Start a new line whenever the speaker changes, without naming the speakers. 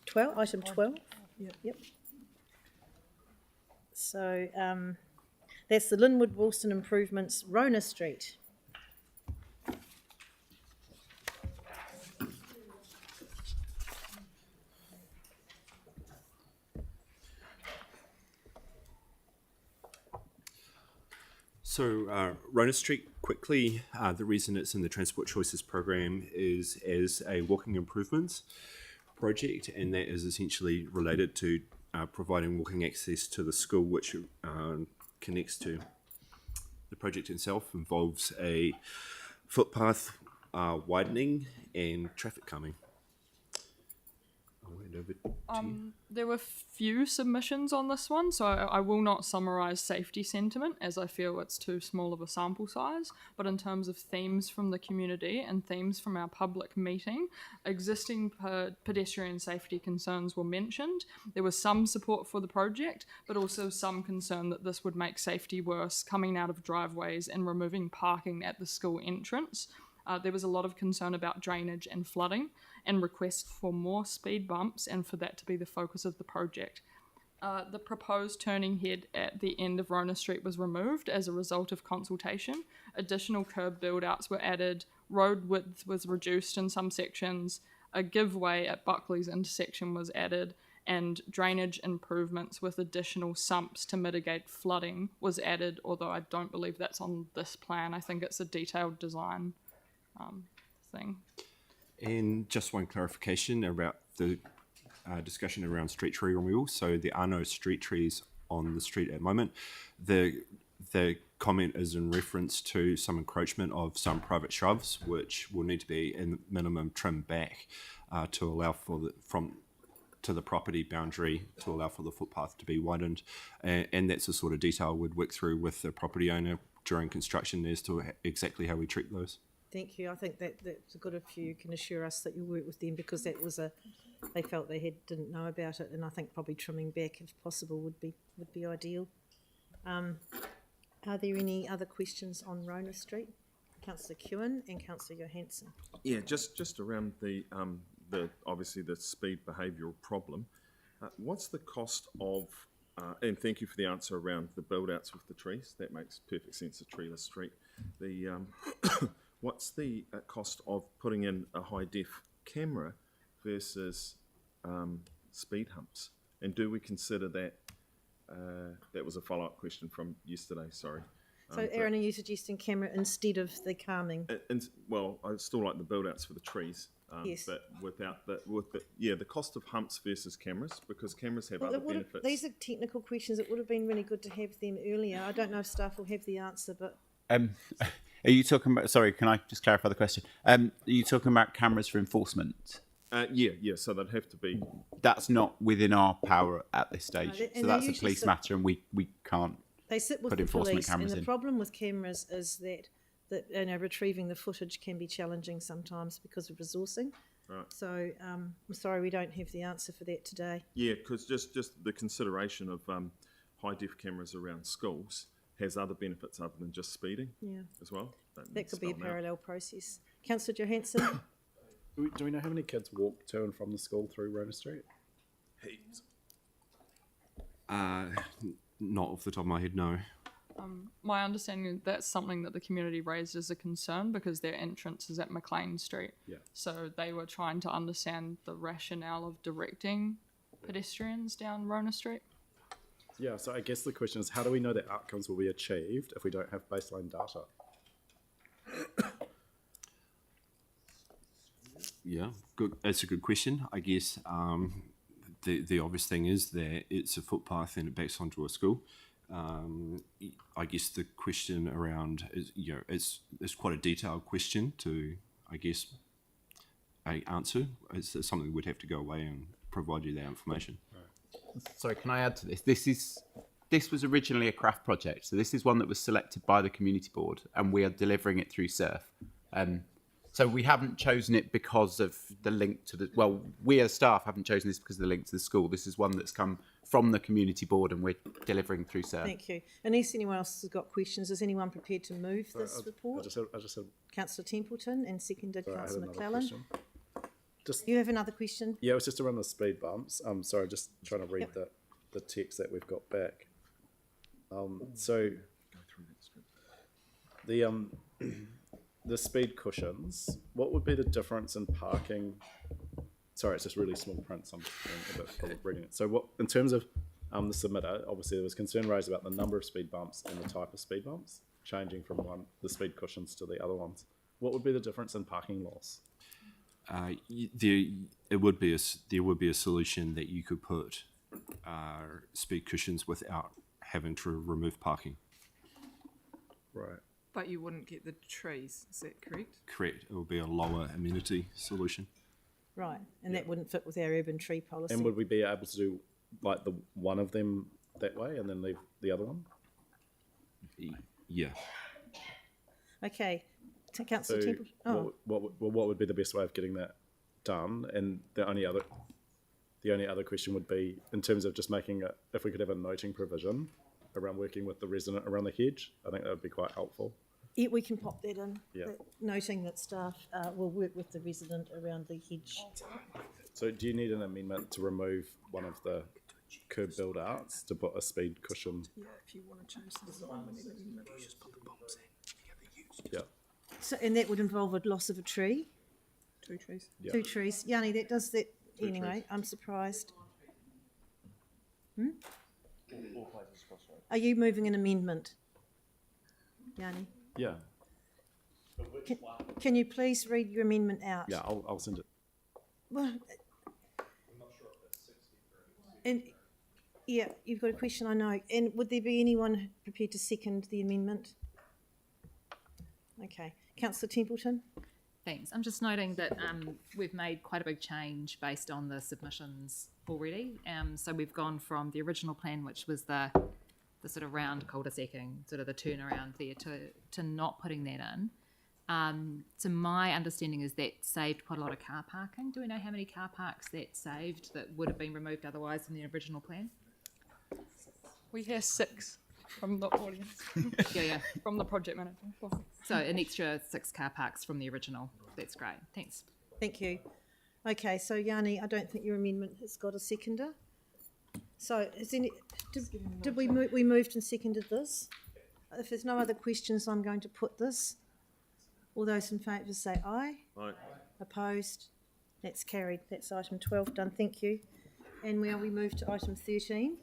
12, item 12. Yep. So that's the Linwood Woolston improvements, Rhona Street.
So Rhona Street, quickly, the reason it's in the Transport Choices program is as a walking improvements project, and that is essentially related to providing walking access to the school, which connects to the project itself, involves a footpath widening and traffic calming. I'll hand over to you.
There were few submissions on this one, so I will not summarise safety sentiment as I feel it's too small of a sample size, but in terms of themes from the community and themes from our public meeting, existing pedestrian safety concerns were mentioned. There was some support for the project, but also some concern that this would make safety worse coming out of driveways and removing parking at the school entrance. There was a lot of concern about drainage and flooding and requests for more speed bumps and for that to be the focus of the project. The proposed turning head at the end of Rhona Street was removed as a result of consultation. Additional curb build-outs were added, road width was reduced in some sections, a give-way at Buckley's intersection was added, and drainage improvements with additional sumps to mitigate flooding was added, although I don't believe that's on this plan. I think it's a detailed design thing.
And just one clarification about the discussion around street tree removal. So there are no street trees on the street at the moment. The comment is in reference to some encroachment of some private shrubs, which will need to be in minimum trimmed back to allow for to the property boundary to allow for the footpath to be widened. And that's the sort of detail we'd work through with the property owner during construction as to exactly how we treat those.
Thank you. I think that's good if you can assure us that you'll work with them, because that was they felt they didn't know about it, and I think probably trimming back if possible would be ideal. Are there any other questions on Rhona Street? Councillor Kewen and Councillor Johansson.
Yeah, just around the obviously the speed behavioural problem. What's the cost of and thank you for the answer around the build outs with the trees. That makes perfect sense. A treeless street. The what's the cost of putting in a high-def camera versus speed humps? And do we consider that, that was a follow-up question from yesterday, sorry.
So Aaron, are you suggesting camera instead of the calming?
Well, I still like the build-outs for the trees.
Yes.
But without the cost of humps versus cameras, because cameras have other benefits.
These are technical questions. It would have been really good to have them earlier. I don't know if staff will have the answer, but...
Are you talking about, sorry, can I just clarify the question? Are you talking about cameras for enforcement?
Yeah, so they'd have to be...
That's not within our power at this stage.
No,
so that's a police matter, and we can't
they sit with
put
the
enforcement
police,
cameras
and the
in.
problem with cameras is that retrieving the footage can be challenging sometimes because of resourcing.
Right.
So I'm sorry we don't have the answer for that today.
Yeah, because just the consideration of high-def cameros around schools has other benefits other than just speeding as well.
That could be a parallel process. Councillor Johansson?
Do we know how many kids walk to and from the school through Rhona Street?
Heaps.
Not off the top of my head, no.
My understanding is that's something that the community raised as a concern because their entrance is at McLean Street.
Yeah.
So they were trying to understand the rationale of directing pedestrians down Rhona Street.
Yeah, so I guess the question is, how do we know that outcomes will be achieved if we don't have baseline data?
Yeah, good. That's a good question. I guess the obvious thing is that it's a footpath and it backs onto a school. I guess the question around is, it's quite a detailed question to, I guess, answer. It's something we'd have to go away and provide you that information.
Sorry, can I add to this? This was originally a craft project, so this is one that was selected by the community board, and we are delivering it through SURF. So we haven't chosen it because of the link to the... Well, we as staff haven't chosen this because of the link to the school. This is one that's come from the community board, and we're delivering through SURF.
Thank you. Unless anyone else has got questions, is anyone prepared to move this report?
I just said
Councillor Templeton, and seconded
sorry,
Councillor McClellan. You have another question?
Yeah, it was just around the speed bumps. Sorry, just trying to read the text that we've got back. So the speed cushions. What would be the difference in parking? Sorry, it's just really small print, so I'm just being a bit full of reading it. So what, in terms of the submitter, obviously there was concern raised about the number of speed bumps and the type of speed bumps, changing from the speed cushions to the other ones. What would be the difference in parking loss?
There would be a solution that you could put speed cushions without having to remove parking.
Right.
But you wouldn't get the trees, is that correct?
Correct. It would be a lower amenity solution.
Right, and that wouldn't fit with our urban tree policy.
And would we be able to do like the one of them that way and then leave the other one?
Yeah.
Okay, Councillor
So
Temple. Oh,
what would be the best way of getting that done? And the only other question would be in terms of just making it, if we could have a noting provision around working with the resident around the hedge, I think that would be quite helpful.
yeah, we can pop that in.
Yeah.
Noting that staff will work with the resident around the hedge.
So do you need an amendment to remove one of the curb build outs to put a speed cushion?
Yeah, if you want to change the design, we need an amendment. Just put the bombs in.
Yeah.
So, and that would involve a loss of a tree,
2 trees.
Yeah.
2 trees. Yanni, that does that anyway.
trees.
I'm surprised. Are you moving an amendment, Yanni?
Yeah.
Can you please read your amendment out?
Yeah, I'll send it.
Well, and yeah, you've got a question, I know. And would there be anyone prepared to second the amendment? Okay, Councillor Templeton.
Thanks. I'm just noting that we've made quite a big change based on the submissions already. So we've gone from the original plan, which was the sort of round cul-de-sacing, sort of the turnaround there, to not putting that in. So my understanding is that saved quite a lot of car parking. Do we know how many car parks that saved that would have been removed otherwise from the original plan?
We hear 6 from the audience,
Yeah.
from the project manager.
So an extra 6 car parks from the original. That's great. Thanks.
Thank you. Okay, so Yanni, I don't think your amendment has got a seconder. So is any, did we moved and seconded this? If there's no other questions, I'm going to put this. All those in favour say aye.
Aye.
Opposed? That's carried. That's item 12 done. Thank you. And now we move to item 13.